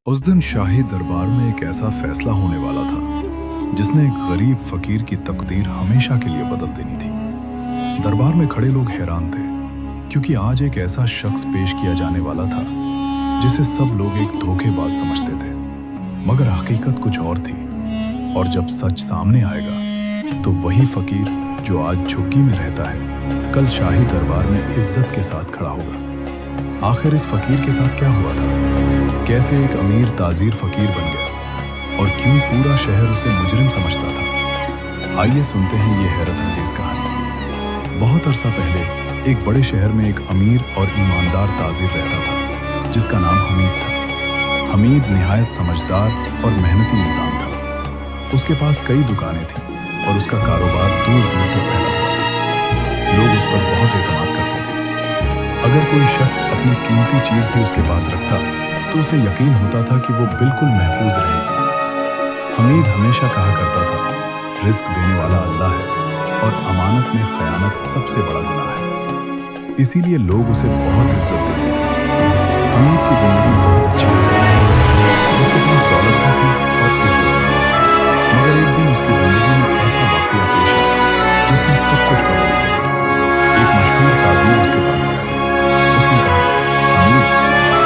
उस दिन शाही दरबार में एक ऐसा फैसला होने वाला था जिसने एक गरीब फकीर की तकदीर हमेशा के लिए बदल देनी थी। दरबार में खड़े लोग हैरान थे क्योंकि आज एक ऐसा शख्स पेश किया जाने वाला था जिसे सब लोग एक धोखेबाज समझते थे, मगर हकीकत कुछ और थी। और जब सच सामने आएगा तो वही फकीर जो आज झुग्गी में रहता है कल शाही दरबार में इज्जत के साथ खड़ा होगा। आखिर इस फकीर के साथ क्या हुआ था? कैसे एक अमीर ताजीर फकीर बन गया और क्यों पूरा शहर उसे मुजरिम समझता था? आइए सुनते हैं ये हैरत अंगेज कहानी। बहुत अरसा पहले एक बड़े शहर में एक अमीर और ईमानदार ताजीर रहता था जिसका नाम हमीद था। हमीद निहायत समझदार और मेहनती इंसान था। उसके पास कई दुकानें थीं और उसका कारोबार दूर दूर तक फैला हुआ था। लोग उस पर बहुत एतमाद करते थे। अगर कोई शख्स अपनी कीमती चीज भी उसके पास रखता तो उसे यकीन होता था कि वो बिल्कुल महफूज रहेगी। हमीद हमेशा कहा करता था, रिस्क देने वाला अल्लाह है और अमानत में खयानत सबसे बड़ा गुनाह है। इसीलिए लोग उसे बहुत इज्जत देते थे। हमीद की जिंदगी बहुत अच्छी गुजर रही थी। उसके पास दौलत भी थी और इज्जत भी। मगर एक दिन उसकी जिंदगी में ऐसा वाकया पेश आया जिसने सब कुछ बदल दिया। एक मशहूर ताजीर उसके पास आया। उसने कहा, हमीद,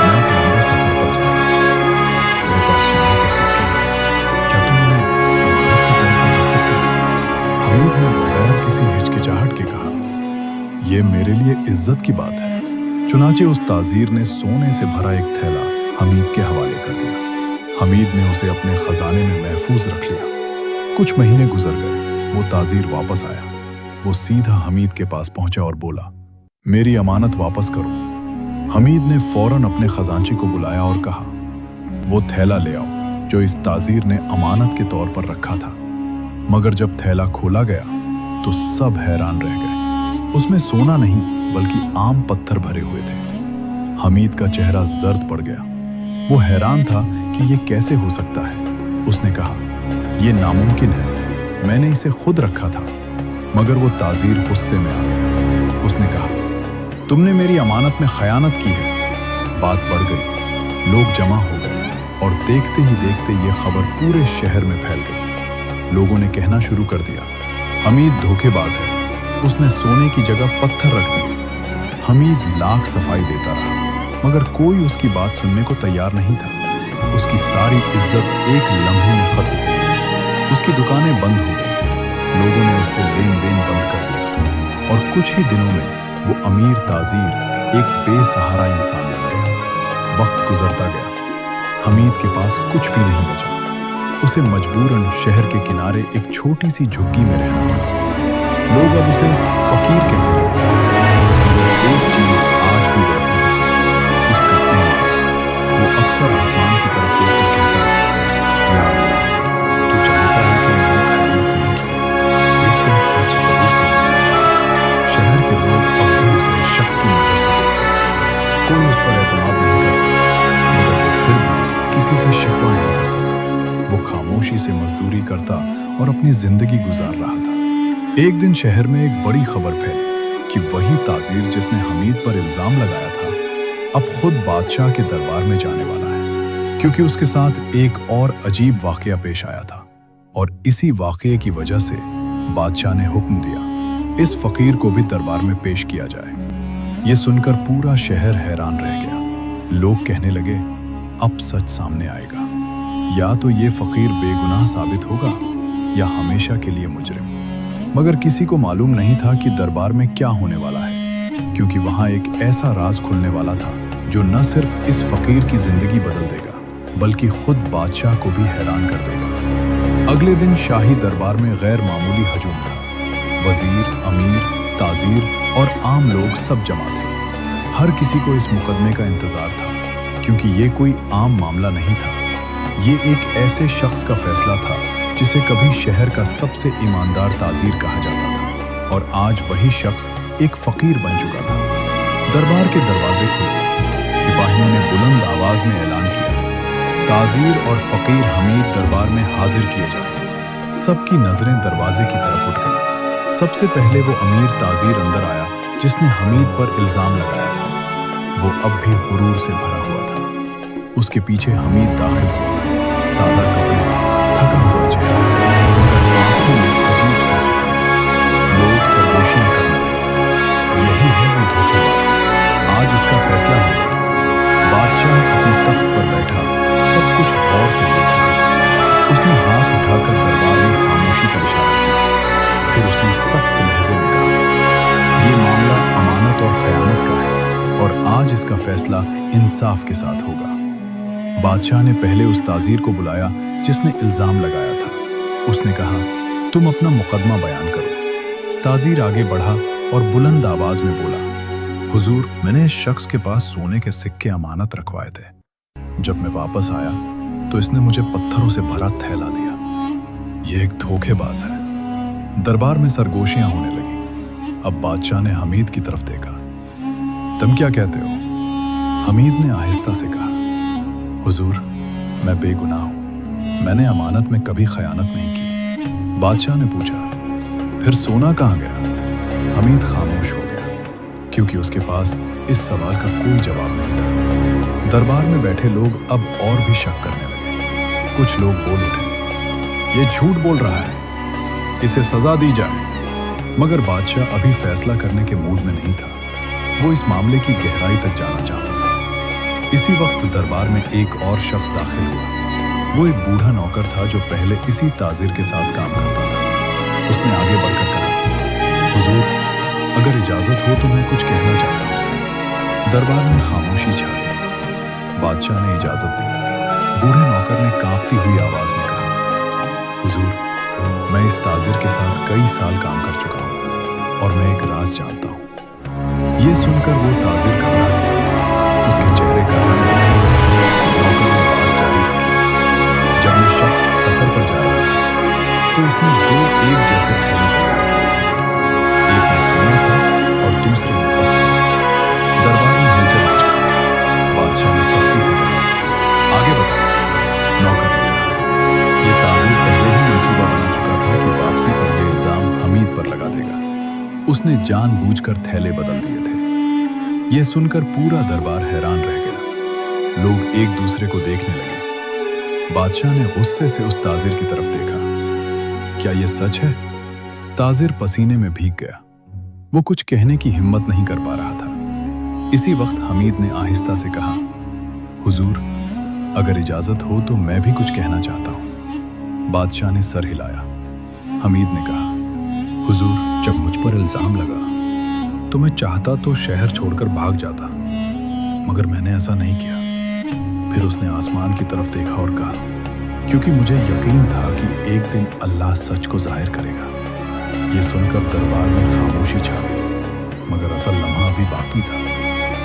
मैं एक लंबे सफर पर जा रहा हूं। मेरे पास सोने के सिक्के हैं। क्या तुम उन्हें अमानत के तौर पर रख सकते हो? हमीद ने बगैर किसी हिचकिचाहट के कहा, यह मेरे लिए इज्जत की बात है। चुनाचे उस ताजीर ने सोने से भरा एक थैला हमीद के हवाले कर दिया। हमीद ने उसे अपने खजाने में महफूज रख लिया। कुछ महीने गुजर गए। वो ताजीर वापस आया। वो सीधा हमीद के पास पहुंचा और बोला, मेरी अमानत वापस करो। हमीद ने फौरन अपने खजांची को बुलाया और कहा, वो थैला ले आओ जो इस ताजीर ने अमानत के तौर पर रखा था। मगर जब थैला खोला गया तो सब हैरान रह गए। उसमें सोना नहीं बल्कि आम पत्थर भरे हुए थे। हमीद का चेहरा जर्द पड़ गया। वो हैरान था कि ये कैसे हो सकता है। उसने कहा, यह नामुमकिन है, मैंने इसे खुद रखा था। मगर वो ताजीर गुस्से में आ गया। उसने कहा, तुमने मेरी अमानत में खयानत की है। बात बढ़ गई। लोग जमा हो गए और देखते ही देखते ये खबर पूरे शहर में फैल गई। लोगों ने कहना शुरू कर दिया, हमीद धोखेबाज है, उसने सोने की जगह पत्थर रख दिए। हमीद लाख सफाई देता रहा मगर कोई उसकी बात सुनने को तैयार नहीं था। उसकी सारी इज्जत एक लम्हे में खत्म हो गई। उसकी दुकानें बंद हो गई। लोगों ने उससे लेन देन बंद कर दिया और कुछ ही दिनों में वो अमीर ताजीर एक बेसहारा इंसान बन गया। वक्त गुजरता गया। हमीद के पास कुछ भी नहीं बचा। उसे मजबूरन शहर के किनारे एक छोटी सी झुग्गी में रहना पड़ा। लोग अब उसे फकीर कहने लगे थे। मगर एक चीज आज भी वैसी ही थी, उसका ईमान। वो अक्सर आसमान की तरफ देखकर कहता, या अल्लाह, तू जानता है कि मैंने खयानत नहीं की। एक दिन सच जरूर सामने आएगा। शहर के लोग अब भी उसे शक की नजर से देखते थे। कोई उस पर एतमाद नहीं करता था, मगर वो फिर भी किसी से शिकवा नहीं करता था। वो खामोशी से मजदूरी करता और अपनी जिंदगी गुजार रहा था। एक दिन शहर में एक बड़ी खबर फैली कि वही ताजीर जिसने हमीद पर इल्जाम लगाया था अब खुद बादशाह के दरबार में जाने वाला है, क्योंकि उसके साथ एक और अजीब वाकया पेश आया था। और इसी वाकये की वजह से बादशाह ने हुक्म दिया, इस फकीर को भी दरबार में पेश किया जाए। ये सुनकर पूरा शहर हैरान रह गया। लोग कहने लगे, अब सच सामने आएगा। या तो ये फकीर बेगुनाह साबित होगा या हमेशा के लिए मुजरिम। मगर किसी को मालूम नहीं था कि दरबार में क्या होने वाला है, क्योंकि वहां एक ऐसा राज खुलने वाला था जो न सिर्फ इस फकीर की जिंदगी बदल देगा बल्कि खुद बादशाह को भी हैरान कर देगा। अगले दिन शाही दरबार में गैर मामूली हजूम था। वजीर, अमीर, ताजीर और आम लोग सब जमा थे। हर किसी को इस मुकदमे का इंतजार था, क्योंकि ये कोई आम मामला नहीं था। ये एक ऐसे शख्स का फैसला था जिसे कभी शहर का सबसे ईमानदार ताजीर कहा जाता था और आज वही शख्स एक फकीर बन चुका था। दरबार के दरवाजे खुले। सिपाहियों ने बुलंद आवाज में ऐलान किया, ताजीर और फकीर हमीद दरबार में हाजिर किए जाए। सबकी नजरें दरवाजे की तरफ उठ गई। सबसे पहले वो अमीर ताजीर अंदर आया जिसने हमीद पर इल्जाम लगाया था। वो अब भी गुरूर से भरा हुआ था। उसके पीछे हमीद दाखिल हुआ। सादा कपड़े, थका हुआ चेहरा, मगर आंखों में अजीब सा सुकून। लोग सरगोशियां करने लगे। यही है वो धोखेबाज, आज इसका फैसला होगा। बादशाह अपने तख्त पर बैठा सब कुछ गौर से देख रहा था। उसने हाथ उठाकर दरबार में खामोशी का इशारा किया। फिर उसने सख्त लहजे में कहा, ये मामला अमानत और खयानत का है और आज इसका फैसला इंसाफ के साथ होगा। बादशाह ने पहले उस ताजीर को बुलाया जिसने इल्जाम लगाया था। उसने कहा, तुम अपना मुकदमा बयान करो। ताजीर आगे बढ़ा और बुलंद आवाज में बोला, हुजूर, मैंने इस शख्स के पास सोने के सिक्के अमानत रखवाए थे। जब मैं वापस आया तो इसने मुझे पत्थरों से भरा थैला दिया। यह एक धोखेबाज है। दरबार में सरगोशियां होने लगी। अब बादशाह ने हमीद की तरफ देखा। तुम क्या कहते हो? हमीद ने आहिस्ता से कहा, हुजूर, मैं बेगुनाह हूं। मैंने अमानत में कभी खयानत नहीं की। बादशाह ने पूछा, फिर सोना कहाँ गया? हमीद खामोश हो गया, क्योंकि उसके पास इस सवाल का कोई जवाब नहीं था। दरबार में बैठे लोग अब और भी शक करने लगे। कुछ लोग बोल उठे, ये झूठ बोल रहा है, इसे सजा दी जाए। मगर बादशाह अभी फैसला करने के मूड में नहीं था। वो इस मामले की गहराई तक जाना चाहता था। इसी वक्त दरबार में एक और शख्स दाखिल हुआ। वो एक बूढ़ा नौकर था जो पहले इसी ताजिर के साथ काम करता था। उसने आगे बढ़कर कहा, हुजूर, अगर इजाजत हो तो मैं कुछ कहना चाहता हूँ। दरबार में खामोशी छा गई। बादशाह ने इजाजत दी। बूढ़े नौकर ने कांपती हुई आवाज में कहा, हुजूर, मैं इस ताजिर के साथ कई साल काम कर चुका हूँ और मैं एक राज जानता हूँ। ये सुनकर वो ताजिर घबरा गया। उसके चेहरे का रंग बदल गया। नौकर ने बात जारी रखी, जब ये शख्स सफर पर जा रहा था तो इसने दो एक जैसे थैले तैयार किए थे। एक में सोना था और दूसरे में पत्थर। दरबार में हलचल मच गई। बादशाह ने सख्ती से कहा, आगे बताओ। नौकर ने कहा, यह ताजीर पहले ही मंसूबा बना चुका था कि वापसी पर यह इल्जाम हमीद पर लगा देगा। उसने जानबूझकर थैले बदल दिए थे। यह सुनकर पूरा दरबार हैरान रह गया। लोग एक दूसरे को देखने लगे। बादशाह ने गुस्से से उस ताजिर की तरफ देखा। क्या यह सच है? ताजिर पसीने में भीग गया। वो कुछ कहने की हिम्मत नहीं कर पा रहा था। इसी वक्त हमीद ने आहिस्ता से कहा, हुजूर, अगर इजाजत हो तो मैं भी कुछ कहना चाहता हूं। बादशाह ने सर हिलाया। हमीद ने कहा, हुजूर, जब मुझ पर इल्जाम लगा तो मैं चाहता तो शहर छोड़कर भाग जाता, मगर मैंने ऐसा नहीं किया। फिर उसने आसमान की तरफ देखा और कहा, क्योंकि मुझे यकीन था कि एक दिन अल्लाह सच को जाहिर करेगा। ये सुनकर दरबार में खामोशी छा गई। मगर असल लम्हा अभी बाकी था,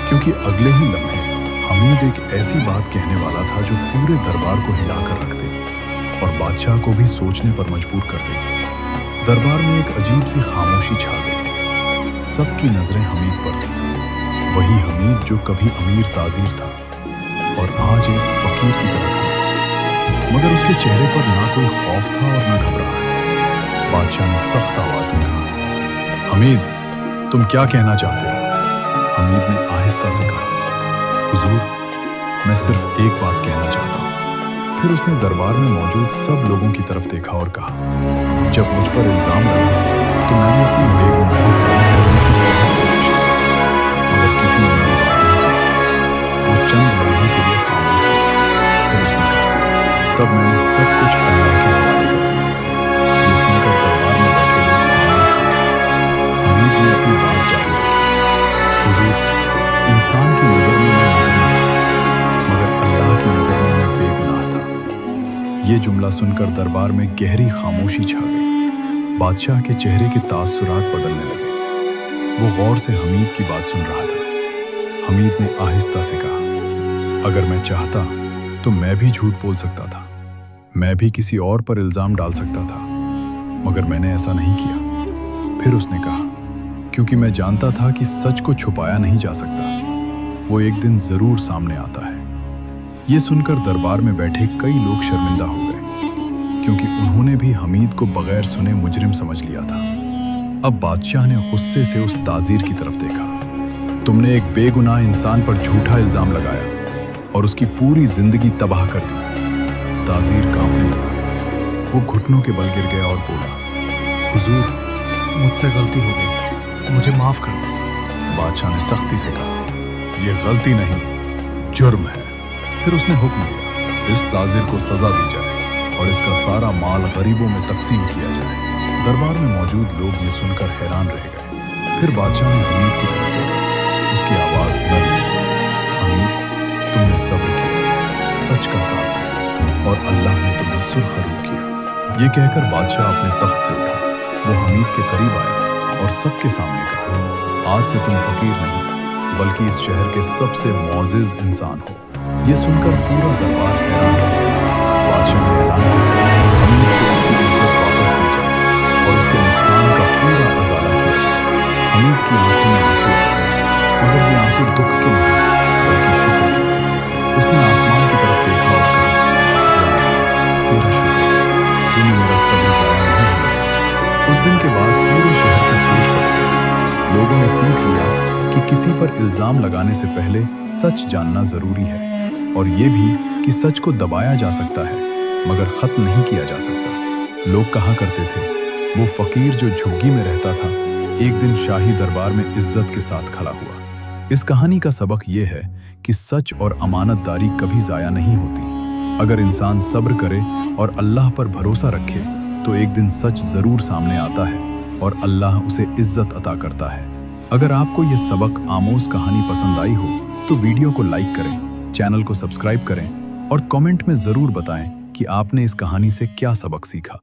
क्योंकि अगले ही लम्हे हमीद एक ऐसी बात कहने वाला था जो पूरे दरबार को हिलाकर रख देगी और बादशाह को भी सोचने पर मजबूर कर देगी। दरबार में एक अजीब सी खामोशी छा गई थी। सबकी नजरें हमीद पर थी। वही हमीद जो कभी अमीर ताजीर था और आज एक फकीर की तरह खड़ा था। मगर उसके चेहरे पर ना कोई खौफ था और ना घबराहट। बादशाह ने सख्त आवाज में कहा, हमीद, तुम क्या कहना चाहते हो? हमीद ने आहिस्ता से कहा, हुजूर, मैं सिर्फ एक बात कहना चाहता हूँ। फिर उसने दरबार में मौजूद सब लोगों की तरफ देखा और कहा, जब मुझ पर इल्जाम लगा तो मैंने अपनी बेगुनाही साबित करने की बहुत कोशिश की, मगर किसी ने मेरी बात नहीं सुनी। वो चंद लम्हों के लिए खामोश हुआ। फिर उसने कहा, तब मैंने सब कुछ अल्लाह के हवाले कर दिया। ये सुनकर दरबार में बैठे लोग खामोश हो गए। हमीद ने अपनी बात जारी रखी, हुजूर, इंसान की नज़र में मैं मुजरिम था, मगर अल्लाह की नज़र में मैं बेगुनाह था। ये जुमला सुनकर दरबार में गहरी खामोशी छा गई। बादशाह के चेहरे के तासुरात बदलने लगे। वो गौर से हमीद की बात सुन रहा था। हमीद ने आहिस्ता से कहा, अगर मैं चाहता तो मैं भी झूठ बोल सकता था। मैं भी किसी और पर इल्जाम डाल सकता था, मगर मैंने ऐसा नहीं किया। फिर उसने कहा, क्योंकि मैं जानता था कि सच को छुपाया नहीं जा सकता। वो एक दिन जरूर सामने आता है। ये सुनकर दरबार में बैठे कई लोग शर्मिंदा हो गए, क्योंकि उन्होंने भी हमीद को बगैर सुने मुजरिम समझ लिया था। अब बादशाह ने गुस्से से उस ताजीर की तरफ देखा। तुमने एक बेगुनाह इंसान पर झूठा इल्जाम लगाया और उसकी पूरी जिंदगी तबाह कर दी। ताजीर कांपने लगा। वो घुटनों के बल गिर गया और बोला, हुजूर, मुझसे गलती हो गई, मुझे माफ कर दे। बादशाह ने सख्ती से कहा, यह गलती नहीं, जुर्म है। फिर उसने हुक्म दिया, इस ताजिर को सजा दी जाए और इसका सारा माल गरीबों में तकसीम किया जाए। दरबार में मौजूद लोग ये सुनकर हैरान रह गए। फिर बादशाह ने हमीद की तरफ देखा। उसकी आवाज नर्म हो गई, हमीद, तुमने सब्र किया, सच का साथ दिया और अल्लाह ने तुम्हें सुरखरू किया। ये कहकर बादशाह अपने तख्त से उठा। वो हमीद के करीब आया और सबके सामने कहा, आज से तुम फकीर नहीं बल्कि इस शहर के सबसे मुअज़्ज़िज़ इंसान हो। ये सुनकर पूरा दरबार हैरान रह गया। बादशाह ने ऐलान किया, हमीद को उसकी इज्जत वापस दी जाए और उसके नुकसान का पूरा अज़ाला किया जाए। हमीद की आंखों में आंसू आ गए, मगर ये आंसू दुख के नहीं बल्कि शुक्र के थे। उसने आसमान की तरफ देखा और कहा, या अल्लाह, तेरा शुक्र है, तूने मेरा सब्र ज़ाया नहीं होने दिया। उस दिन के बाद पूरे शहर की सोच बदल गई। लोगों ने सीख लिया कि किसी पर इल्जाम लगाने से पहले सच जानना जरूरी है और ये भी कि सच को दबाया जा सकता है मगर खत्म नहीं किया जा सकता। लोग कहा करते थे, वो फकीर जो झुग्गी में रहता था एक दिन शाही दरबार में इज्जत के साथ खड़ा हुआ। इस कहानी का सबक ये है कि सच और अमानतदारी कभी जाया नहीं होती। अगर इंसान सब्र करे और अल्लाह पर भरोसा रखे तो एक दिन सच जरूर सामने आता है और अल्लाह उसे इज्जत अता करता है। अगर आपको यह सबक आमोज़ कहानी पसंद आई हो तो वीडियो को लाइक करें, चैनल को सब्सक्राइब करें और कमेंट में ज़रूर बताएं कि आपने इस कहानी से क्या सबक सीखा।